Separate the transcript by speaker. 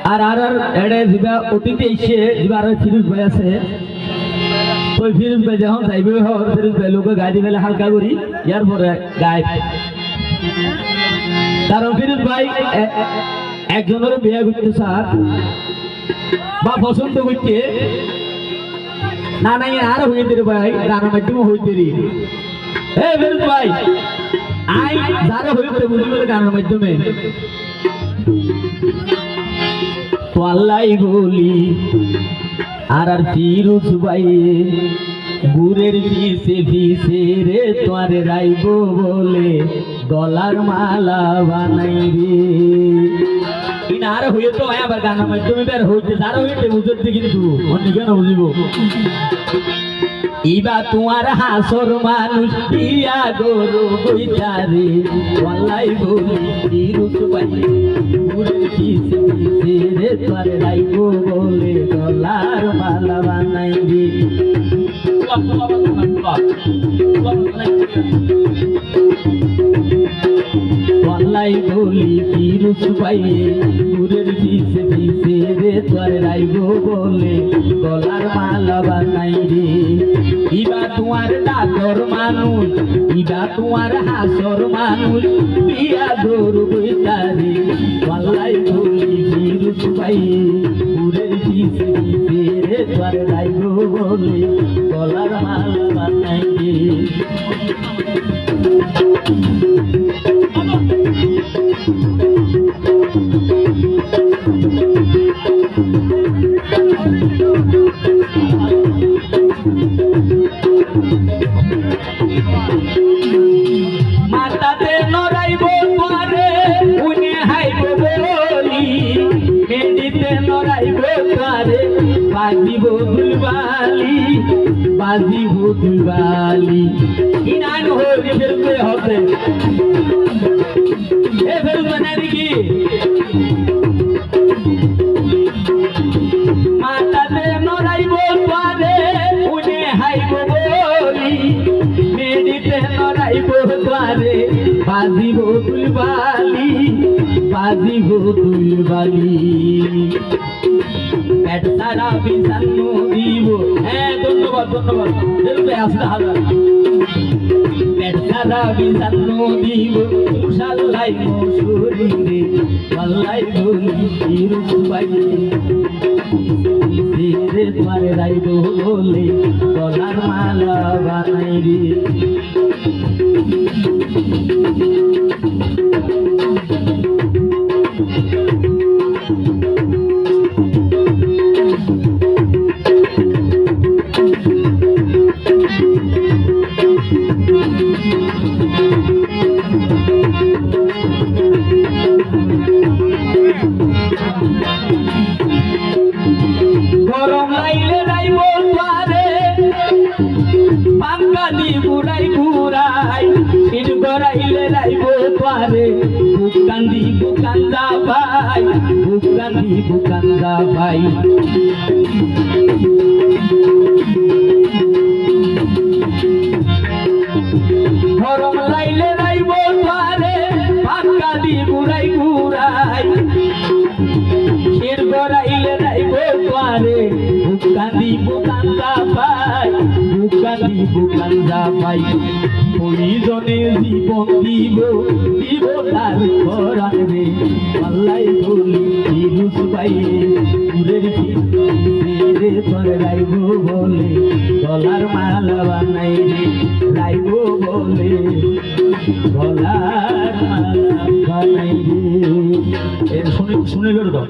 Speaker 1: আর আর আর এড়ে দিবা অতীতে এসে দিবা আর ফিরুজ ভাই আছে ওই ফিরুজ ভাই যখন যাইবে হর ফিরুজ ভাই লোকে গাড়ি ফেলে হালকা করি ইয়ার পরে গায়ে কারণ ফিরুজ ভাই একজনের বিয়ে করতে স্যার বা পছন্দ করতে না নাই আর হইতে রে ভাই গানের মাধ্যমে হইতে রে এ ফিরুজ ভাই আই যারা হইতে বুঝবে গানের মাধ্যমে তো আল্লাহ বলি আর আর ফিরুজ ভাই গুরের পিছে পিছে রে তোরে রাইব বলে গলার মালা বানাই রে ইনার হইয়ে তো আবার গানের মাধ্যমে বের হইতে যারা হইতে বুঝতে কিন্তু অন্য কেন বুঝিব ইবা তোমার হাসর মানুষ দিয়া গরু বইতারে আল্লাহ বলি ফিরুজ ভাই গুরের পিছে পিছে রে তোরে রাইব বলে গলার মালা বানাই রে আল্লাহ বলি ফিরুজ ভাই গুরের পিছে পিছে রে তোরে রাইব বলে গলার মালা বানাই রে ইবা তোমার দাদর মানুষ ইবা তোমার হাসর মানুষ বিয়া গরু বইতারে আল্লাহ বলি ফিরুজ ভাই গুরের পিছে পিছে রে তোরে রাইব বলে গলার মালা বানাই রে মাতাতে নড়াইব তোরে উনি হাইব বলি মেডিতে নড়াইব তোরে বাজিব দুলবালি বাজিব দুলবালি ইনান হয়ে ফেলতে হবে এ ফেলবে না নাকি মাতাতে নড়াইব তোরে উনি হাইব বলি মেডিতে নড়াইব তোরে বাজিব দুলবালি বাজিব দুলবালি পেট সারা বিছানো দিব হ্যাঁ ধন্যবাদ ধন্যবাদ দেখবে আসলে হাজার পেট সারা বিছানো দিব মুশাল্লাই মশুরি রে আল্লাহ বলি ফিরুজ ভাই রে তোমারে রাইব বলে গলার মালা বানাই রে গরম লাইলে রাইব তোরে পাঙ্কা দি বুড়াই বুড়াই সিন গড়াইলে রাইব তোরে বুকান্দি বুকান্দা ভাই বুকান্দি বুকান্দা ভাই গরম লাইলে রাইব তোরে পাঙ্কা দি বুড়াই বুড়াই সিন গড়াইলে রাইব তোরে বুকান্দি বুকান্দা ভাই বুকান্দি বুকান্দা ভাই প্রয়োজনে জীবন দিব দিব তার পরাণ রে আল্লাহ বলি ফিরুজ ভাই গুরের পিছে রে তোরে রাইব বলে গলার মালা বানাই রে রাইব বলে গলার মালা বানাই রে শুনে শুনে তো